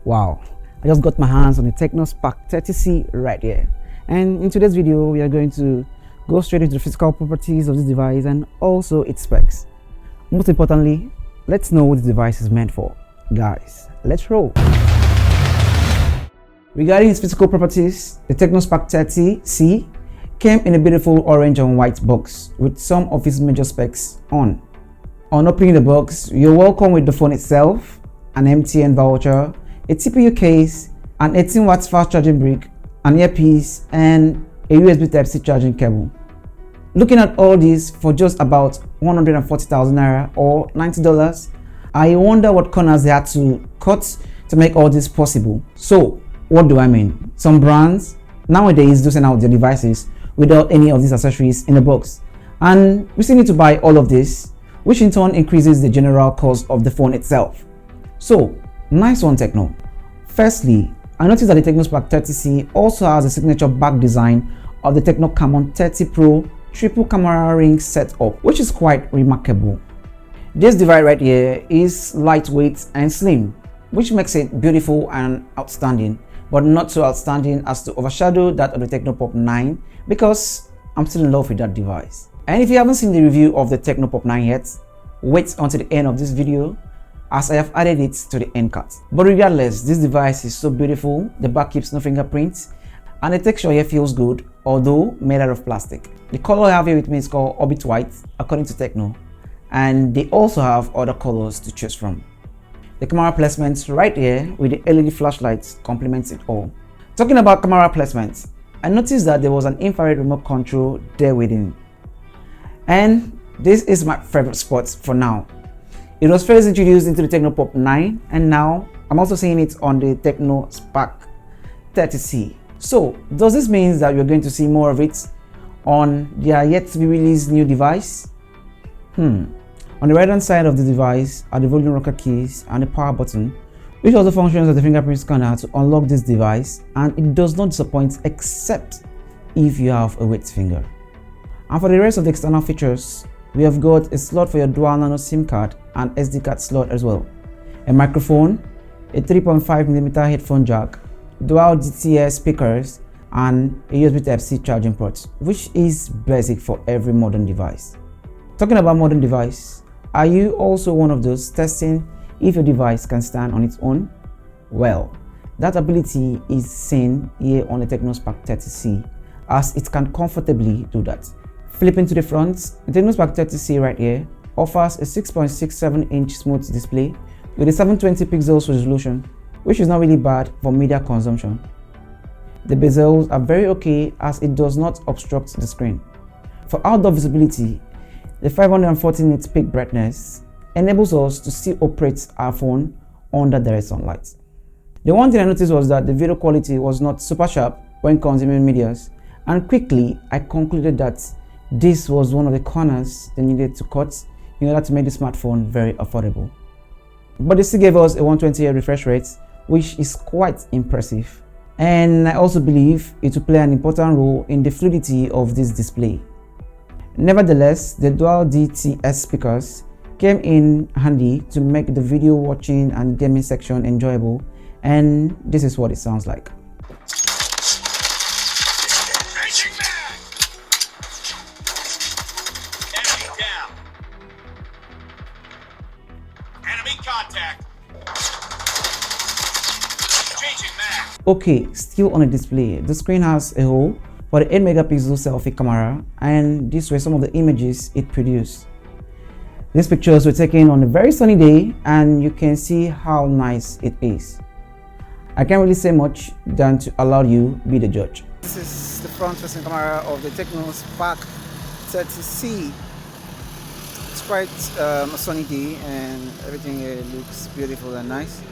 Wow, I just got my hands on the Tecno Spark 30C right here, and in today's video we are going to go straight into the physical properties of this device and also its specs. Most importantly, let's know what the device is meant for. Guys, let's roll. Regarding its physical properties, the Tecno Spark 30C came in a beautiful orange and white box with some of its major specs on. On opening the box, you're welcome with the phone itself, an MTN voucher, a CPU case, an 18 watts fast charging brick, an earpiece, and a USB Type-C charging cable. Looking at all this for just about 140,000 naira or $90, I wonder what corners they had to cut to make all this possible. So, what do I mean? Some brands nowadays do send out their devices without any of these accessories in the box, and we still need to buy all of this, which in turn increases the general cost of the phone itself. So, nice one, Tecno. Firstly, I noticed that the Tecno Spark 30C also has a signature back design of the Tecno Camon 30 Pro triple camera ring setup, which is quite remarkable. This device right here is lightweight and slim, which makes it beautiful and outstanding, but not so outstanding as to overshadow that of the Tecno Pop 9, because I'm still in love with that device. And if you haven't seen the review of the Tecno Pop 9 yet, wait until the end of this video, as I have added it to the end card. But regardless, this device is so beautiful, the back keeps no fingerprints, and the texture here feels good, although made out of plastic. The color I have here with me is called Orbit White, according to Tecno, and they also have other colors to choose from. The camera placement right here with the LED flashlights complements it all. Talking about camera placement, I noticed that there was an infrared remote control there within, and this is my favorite spot for now. It was first introduced into the Tecno Pop 9, and now I'm also seeing it on the Tecno Spark 30C. So, does this mean that we're going to see more of it on their yet to be released new device? On the right hand side of the device are the volume rocker keys and the power button, which also functions as the fingerprint scanner to unlock this device, and it does not disappoint except if you have a wet finger. And for the rest of the external features, we have got a slot for your dual nano SIM card and SD card slot as well, a microphone, a 3.5mm headphone jack, dual DTS speakers, and a USB Type-C charging port, which is basic for every modern device. Talking about modern device, are you also one of those testing if your device can stand on its own? Well, that ability is seen here on the Tecno Spark 30C, as it can comfortably do that. Flipping to the front, the Tecno Spark 30C right here offers a 6.67-inch smooth display with a 720 pixels resolution, which is not really bad for media consumption. The bezels are very okay as it does not obstruct the screen. For outdoor visibility, the 540 nits peak brightness enables us to still operate our phone under direct sunlight. The one thing I noticed was that the video quality was not super sharp when consuming medias, and quickly I concluded that this was one of the corners they needed to cut in order to make the smartphone very affordable. But they still gave us a 120Hz refresh rate, which is quite impressive. And I also believe it will play an important role in the fluidity of this display. Nevertheless, the dual DTS speakers came in handy to make the video watching and gaming section enjoyable, and this is what it sounds like. Okay, still on the display, the screen has a hole for the 8-megapixel selfie camera, and these were some of the images it produced. These pictures were taken on a very sunny day, and you can see how nice it is. I can't really say much than to allow you be the judge. This is the front facing camera of the Tecno Spark 30C. It's quite a sunny day and everything here looks beautiful and nice.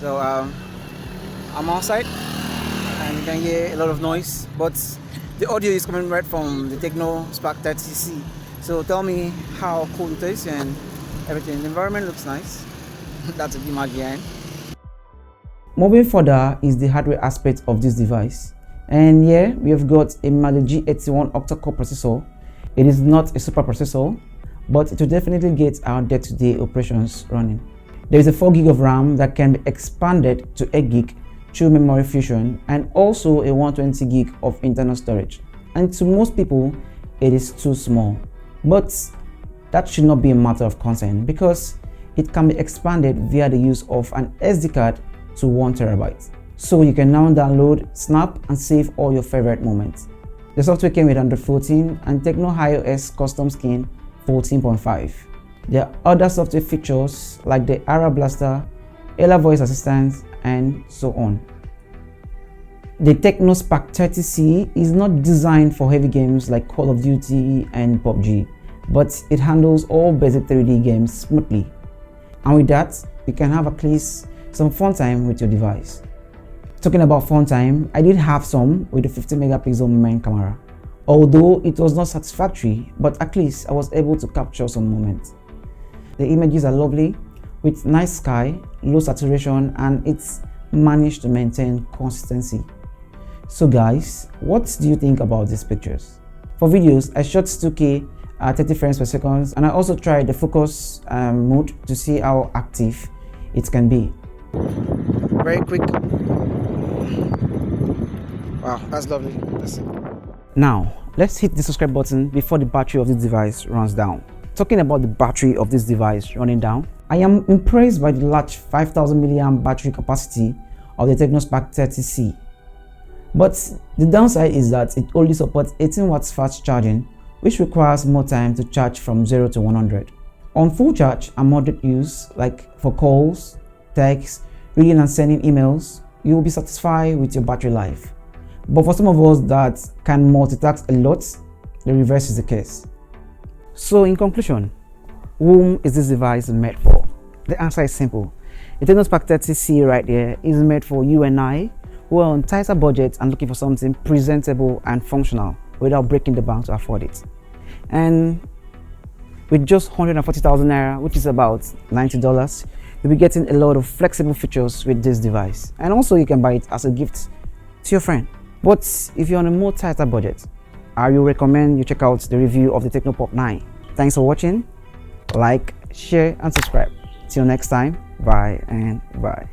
So I'm outside and you can hear a lot of noise, but the audio is coming right from the Tecno Spark 30C. So tell me how cool it is and everything. The environment looks nice. That's a image behind. Moving further is the hardware aspect of this device, and here we have got a Mali G81 Octa core processor. It is not a super processor, but it will definitely get our day-to-day operations running. There is a 4 gig of RAM that can be expanded to 8 gig through memory fusion, and also a 120 gig of internal storage. And to most people, it is too small. But that should not be a matter of concern, because it can be expanded via the use of an SD card to 1 terabyte. So you can now download, snap, and save all your favorite moments. The software came with Android 14 and Tecno iOS custom skin 14.5. There are other software features like the Ara Blaster, Ella voice assistant, and so on. The Tecno Spark 30C is not designed for heavy games like Call of Duty and PUBG, but it handles all basic 3D games smoothly. And with that, you can have at least some fun time with your device. Talking about fun time, I did have some with the 50 megapixel main camera. Although it was not satisfactory, but at least I was able to capture some moments. The images are lovely, with nice sky, low saturation, and it's managed to maintain consistency. So guys, what do you think about these pictures? For videos, I shot 2K at 30 frames per second, and I also tried the focus mode to see how active it can be. Very quick. Wow, that's lovely. That's it. Now, let's hit the subscribe button before the battery of this device runs down. Talking about the battery of this device running down, I am impressed by the large 5000 mAh battery capacity of the Tecno Spark 30C. But the downside is that it only supports 18 watts fast charging, which requires more time to charge from 0 to 100. On full charge and moderate use, like for calls, texts, reading and sending emails, you will be satisfied with your battery life. But for some of us that can multitask a lot, the reverse is the case. So in conclusion, whom is this device made for? The answer is simple. The Tecno Spark 30C right there is made for you and I who are on tighter budgets and looking for something presentable and functional without breaking the bank to afford it. And with just 140,000 naira, which is about $90, you'll be getting a lot of flexible features with this device. And also you can buy it as a gift to your friend. But if you're on a more tighter budget, I will recommend you check out the review of the Tecno Pop 9. Thanks for watching. Like, share, and subscribe. Till next time, bye and bye.